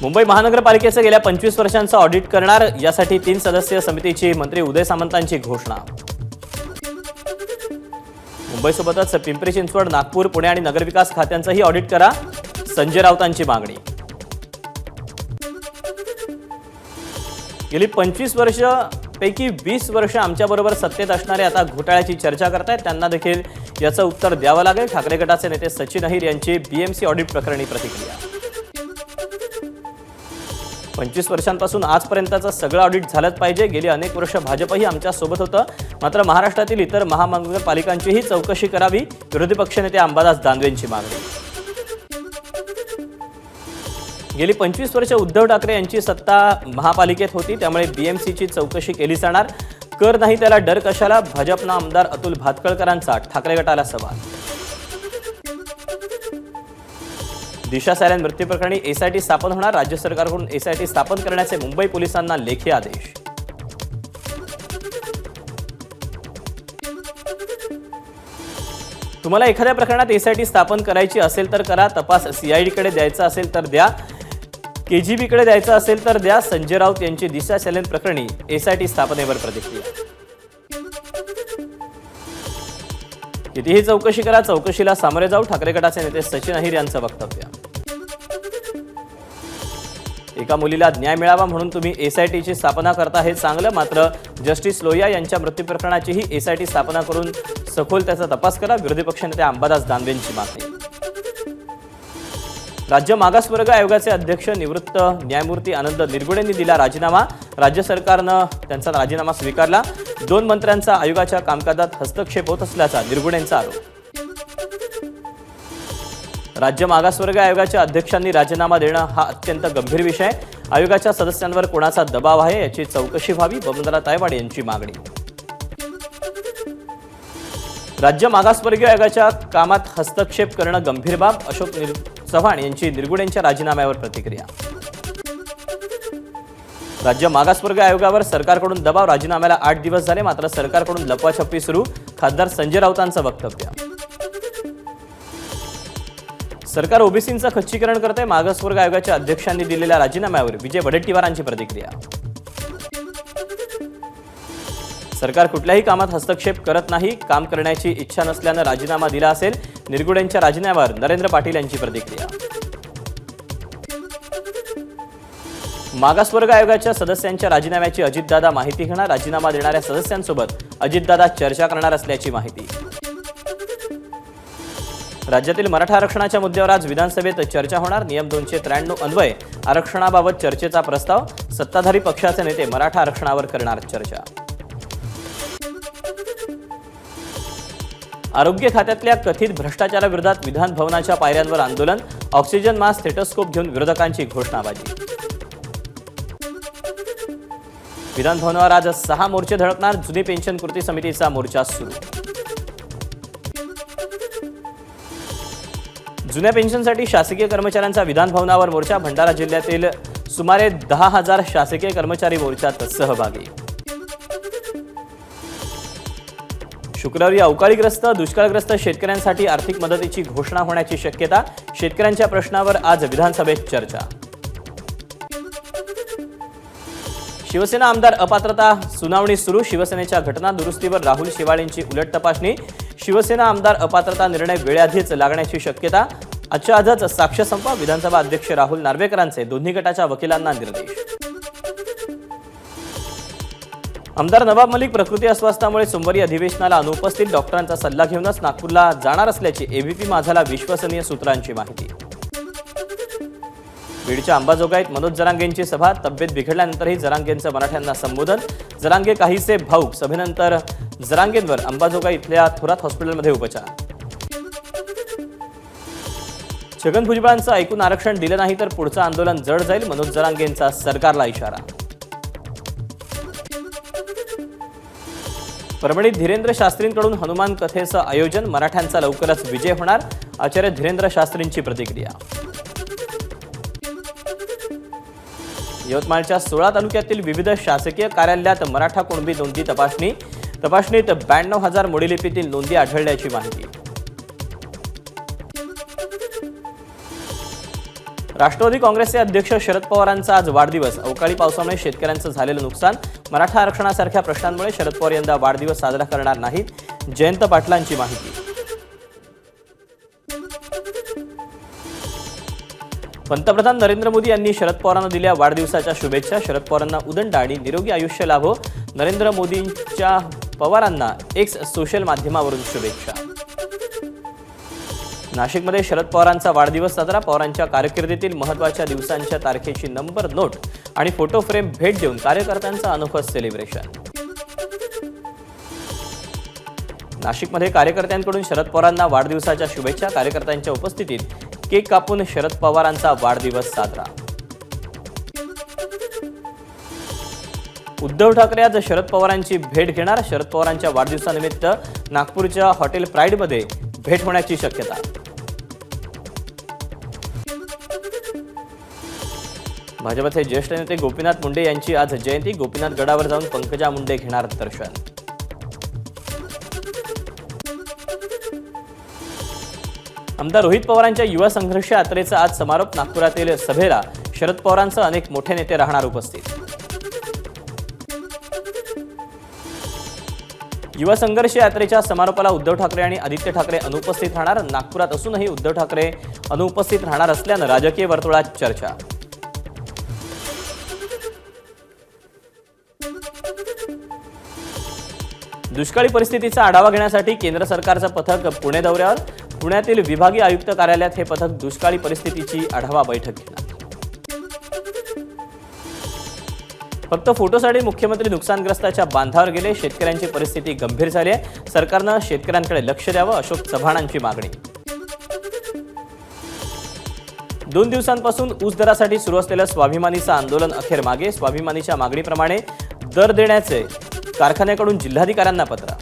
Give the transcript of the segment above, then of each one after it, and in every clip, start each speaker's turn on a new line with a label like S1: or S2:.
S1: मुंबई महानगरपालिकेचं गेल्या 25 वर्षांचं ऑडिट करणार, यासाठी 3 सदस्यीय समितीची मंत्री उदय सामंतांची घोषणा। मुंबईसोबतच पिंपरी चिंचवड, नागपूर, पुणे आणि नगरविकास खात्यांचंही ऑडिट करा, संजय राऊतांची मागणी। गेली 25 वर्ष पैकी 20 वर्ष आमच्याबरोबर सत्तेत असणारे आता घोटाळ्याची चर्चा करतायत, त्यांना देखील याचं उत्तर द्यावं लागेल। ठाकरे गटाचे नेते सचिन अहिर यांची बीएमसी ऑडिट प्रकरणी प्रतिक्रिया। 25 वर्षांपासून आजपर्यंतचं सगळं ऑडिट झालंच पाहिजे। गेली अनेक वर्ष भाजपही आमच्या सोबत होतं, मात्र महाराष्ट्रातील इतर महानगरपालिकांचीही चौकशी करावी, विरोधी पक्षनेते अंबादास दानवेंची मागणी। गेली 25 वर्ष उद्धव ठाकरे यांची सत्ता महापालिकेत होती, त्यामुळे बीएमसीची चौकशी केली जाणार। कर नाही त्याला डर कशाला, भाजपनं आमदार अतुल भातखळकरांचा ठाकरे गटाला सवाल। दिशा सायलेन मृत्यू प्रकरणी एसआयटी स्थापन होणार, राज्य सरकारकडून एसआयटी स्थापन करण्याचे मुंबई पोलिसांना लेखी आदेश। तुम्हाला एखाद्या प्रकरणात एसआयटी स्थापन करायची असेल तर करा, तपास सीआयडीकडे द्यायचा असेल तर द्या, केजीबीकडे द्यायचा असेल तर द्या। संजय राऊत यांची दिशा सायलेन प्रकरणी एसआयटी स्थापनेवर प्रतिक्रिया। कितीही चौकशी करा, चौकशीला सामोरे जाऊ, ठाकरे गटाचे नेते सचिन अहिर यांचं वक्तव्य। एका मुलीला न्याय मिळावा म्हणून तुम्ही एसआयटीची स्थापना करता हे चांगलं, मात्र जस्टिस लोहिया यांच्या मृत्यू प्रकरणाचीही एसआयटी स्थापना करून सखोल त्याचा तपास करा, विरोधी पक्षनेते अंबादास दानवेंची मागणी। राज्य मागासवर्ग आयोगाचे अध्यक्ष निवृत्त न्यायमूर्ती आनंद निरगुडेंनी दिला राजीनामा, राज्य सरकारनं त्यांचा राजीनामा स्वीकारला। 2 मंत्र्यांचा आयोगाच्या कामकाजात हस्तक्षेप होत असल्याचा निरगुडेंचा आरोप। राज्य मागासवर्ग आयोगाच्या अध्यक्षांनी राजीनामा देणं हा अत्यंत गंभीर विषय, आयोगाच्या सदस्यांवर कोणाचा दबाव आहे याची चौकशी व्हावी, बबनराव तायवाड यांची मागणी। राज्य मागासवर्गीय आयोगाच्या कामात हस्तक्षेप करणं गंभीर बाब, अशोक चव्हाण यांची निरगुडेंच्या राजीनाम्यावर प्रतिक्रिया। राज्य मागासवर्ग आयोगावर सरकारकडून दबाव, राजीनाम्याला 8 दिवस झाले, मात्र सरकारकडून लपवाछपवी सुरू, खासदार संजय राऊतांचं वक्तव्य। सरकार ओबीसींचं खच्चीकरण करते, मागासवर्ग आयोगाच्या अध्यक्षांनी दिलेल्या राजीनाम्यावर विजय वडेट्टीवारांची प्रतिक्रिया। सरकार कुठल्याही कामात हस्तक्षेप करत नाही, काम करण्याची इच्छा नसल्यानं राजीनामा दिला असेल, निरगुडेंच्या राजीनाम्यावर नरेंद्र पाटील यांची प्रतिक्रिया। मागासवर्ग आयोगाच्या सदस्यांच्या राजीनाम्याची अजितदादा माहिती घेणार, राजीनामा देणाऱ्या सदस्यांसोबत अजितदादा चर्चा करणार असल्याची माहिती। राज्यातील मराठा आरक्षणाच्या मुद्द्यावर आज विधानसभेत चर्चा होणार, नियम 293 अन्वये आरक्षणाबाबत चर्चेचा प्रस्ताव, सत्ताधारी पक्षाचे नेते मराठा आरक्षणावर करणार चर्चा। आरोग्य खात्यातल्या कथित भ्रष्टाचाराविरोधात विधान भवनाच्या पायऱ्यांवर आंदोलन, ऑक्सिजन मास्क, स्टेथोस्कोप घेऊन विरोधकांची घोषणाबाजी। विधान भवनावर आज 6 मोर्चे धडकणार, जुनी पेन्शन कृती समितीचा मोर्चा सुरू। जुन्या पेन्शनसाठी शासकीय कर्मचाऱ्यांचा विधान भवनावर मोर्चा, भंडारा जिल्ह्यातील सुमारे 10,000 शासकीय कर्मचारी मोर्चात सहभागी। शुक्रवारी अवकाळीग्रस्त, दुष्काळग्रस्त शेतकऱ्यांसाठी आर्थिक मदतीची घोषणा होण्याची शक्यता, शेतकऱ्यांच्या प्रश्नावर आज विधानसभेत चर्चा। शिवसेना आमदार अपात्रता सुनावणी सुरू, शिवसेनेच्या घटना दुरुस्तीवर राहुल शेवाळेंची उलट तपासणी, शिवसेना आमदार अपात्रता निर्णय वेळेआधीच लागण्याची शक्यता, आजच्या आजच साक्ष संपवा, विधानसभा अध्यक्ष राहुल नार्वेकरांचे दोन्ही गटाच्या वकिलांना निर्देश। आमदार नवाब मलिक प्रकृती अस्वास्थ्यामुळे सोमवारी अधिवेशनाला अनुपस्थित, डॉक्टरांचा सल्ला घेऊनच नागपूरला जाणार असल्याची एबीपी माझाला विश्वसनीय सूत्रांची माहिती। बीडच्या अंबाजोगाईत मनोज जरांगेंची सभा, तब्येत बिघडल्यानंतरही जरांगेंचं मराठ्यांना संबोधन, जरांगे काहीसे भाऊक, सभेनंतर जरांगेंवर अंबाजोगाई इथल्या थोरात हॉस्पिटलमध्ये उपचार। छगन भुजबळांचं ऐकून आरक्षण दिलं नाही तर पुढचं आंदोलन जड जाईल, मनोज जरांगेंचा सरकारला इशारा। परभणीत धीरेंद्र शास्त्रींकडून हनुमान कथेचं आयोजन, मराठ्यांचा लवकरच विजय होणार, आचार्य धीरेंद्र शास्त्रींची प्रतिक्रिया। यवतमाळच्या 16 तालुक्यातील विविध शासकीय कार्यालयात मराठा कुणबी नोंदी तपासणी, तपासणीत 92,000 मोडीलिपीतील नोंदी आढळल्याची माहिती। राष्ट्रवादी काँग्रेसचे अध्यक्ष शरद पवारांचा आज वाढदिवस. अवकाळी पावसामुळे शेतकऱ्यांचं झालेलं नुकसान, मराठा आरक्षणासारख्या प्रश्नांमुळे शरद पवार यंदा वाढदिवस साजरा करणार नाहीत. जयंत पाटलांची माहिती. पंतप्रधान नरेंद्र मोदी यांनी शरद पवारांना दिल्या वाढदिवसाच्या शुभेच्छा. शरद पवारांना उदंड आणि निरोगी आयुष्य लाभो. नरेंद्र मोदींच्या पवारांना एक्स सोशल माध्यमावरून शुभेच्छा. नाशिकमध्ये शरद पवारांचा वाढदिवस साजरा. पवारांच्या कारकिर्दीतील महत्त्वाच्या दिवसांच्या तारखेची नंबर नोट आणि फोटो फ्रेम भेट देऊन कार्यकर्त्यांचं अनोखं सेलिब्रेशन. नाशिकमध्ये कार्यकर्त्यांकडून शरद पवारांना वाढदिवसाच्या शुभेच्छा. कार्यकर्त्यांच्या उपस्थितीत केक कापून शरद पवारांचा वाढदिवस साजरा. उद्धव ठाकरे आज शरद पवारांची भेट घेणार. शरद पवारांच्या वाढदिवसानिमित्त नागपूरच्या हॉटेल प्राईडमध्ये भेट होण्याची शक्यता. भाजपचे ज्येष्ठ नेते गोपीनाथ मुंडे यांची आज जयंती. गोपीनाथ गडावर जाऊन पंकजा मुंडे घेणार दर्शन. आमदार रोहित पवारांच्या युवा संघर्ष यात्रेचा आज समारोप. नागपुरातील सभेला शरद पवारांसह अनेक मोठे नेते राहणार उपस्थित. युवा संघर्ष यात्रेच्या समारोपाला उद्धव ठाकरे आणि आदित्य ठाकरे अनुपस्थित राहणार. नागपुरात असूनही उद्धव ठाकरे अनुपस्थित राहणार असल्यानं राजकीय वर्तुळात चर्चा. दुष्काळी परिस्थितीचा आढावा घेण्यासाठी केंद्र सरकारचं पथक पुणे दौऱ्यावर. पुण्यातील विभागीय आयुक्त कार्यालयात हे पथक दुष्काळी परिस्थितीची आढावा बैठक घेणार. फक्त फोटोसाठी मुख्यमंत्री नुकसानग्रस्ताच्या बांधावर गेले. शेतकऱ्यांची परिस्थिती गंभीर झाली आहे. सरकारनं शेतकऱ्यांकडे लक्ष द्यावं, अशोक चव्हाणांची मागणी. 2 दिवसांपासून ऊस दरासाठी सुरू असलेलं स्वाभिमानीचं आंदोलन अखेर मागे. स्वाभिमानीच्या मागणीप्रमाणे दर देण्याचे कारखान्याकडून जिल्हाधिकाऱ्यांना पत्र.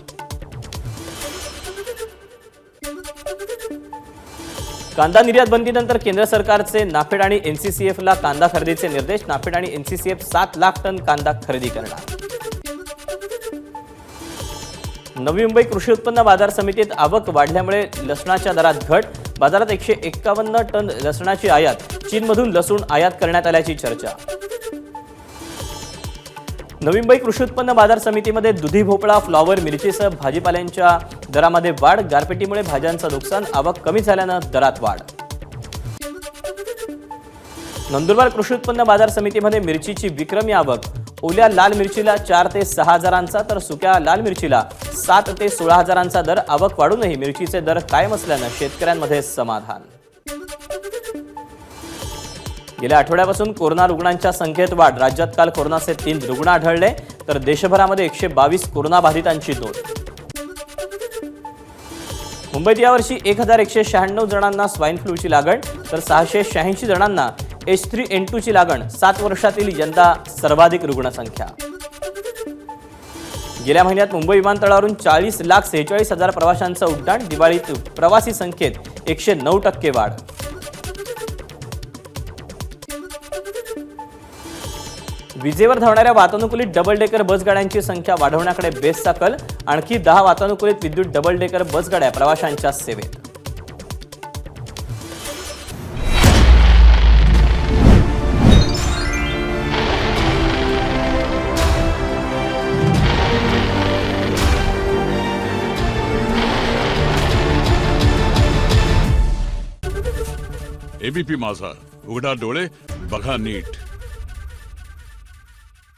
S1: कांदा निर्यात बंदीनंतर केंद्र सरकारचे नाफेड आणि एनसीसीएफला कांदा खरेदीचे निर्देश. नाफेड आणि एनसीसीएफ 7 लाख टन कांदा खरेदी करणार. नवी मुंबई कृषी उत्पन्न बाजार समितीत आवक वाढल्यामुळे लसणाच्या दरात घट. बाजारात 151 टन लसणाची आयात. चीनमधून लसूण आयात करण्यात आल्याची चर्चा. नवी मुंबई कृषी उत्पन्न बाजार समितीमध्ये दुधी भोपळा, फ्लॉवर, मिरचीसह भाजीपाल्यांच्या दरामध्ये वाढ. गारपिटीमुळे भाज्यांचं नुकसान. आवक कमी झाल्यानं दरात वाढ. नंदुरबार कृषी उत्पन्न बाजार समितीमध्ये मिरचीची विक्रमी आवक. ओल्या लाल मिरचीला 4 ते 6 हजारांचा तर सुक्या लाल मिरचीला 7 ते 16 हजारांचा दर. आवक वाढूनही मिरचीचे दर कायम असल्यानं शेतकऱ्यांमध्ये समाधान. गेल्या आठवड्यापासून कोरोना रुग्णांच्या संख्येत वाढ. राज्यात काल कोरोनाचे 3 रुग्ण आढळले तर देशभरामध्ये 122 कोरोनाबाधितांची नोंद. मुंबईत यावर्षी 1196 जणांना स्वाईन फ्लूची लागण तर 686 जणांना H3N2 ची लागण. 7 वर्षातील यंदा सर्वाधिक रुग्णसंख्या. गेल्या महिन्यात मुंबई विमानतळावरून 40,46,000 प्रवाशांचं उड्डाण. दिवाळीत प्रवासी संख्येत 109% वाढ. विजेवर धावणाऱ्या वातानुकूलित डबल डेकर बसगाड्यांची संख्या वाढवण्याकडे बेस्टचा कल. आणखी 10 वातानुकूलित विद्युत डबल डेकर बसगाड्या प्रवाशांच्या सेवेत.
S2: एबीपी माझा, उघडा डोळे बघा नीट.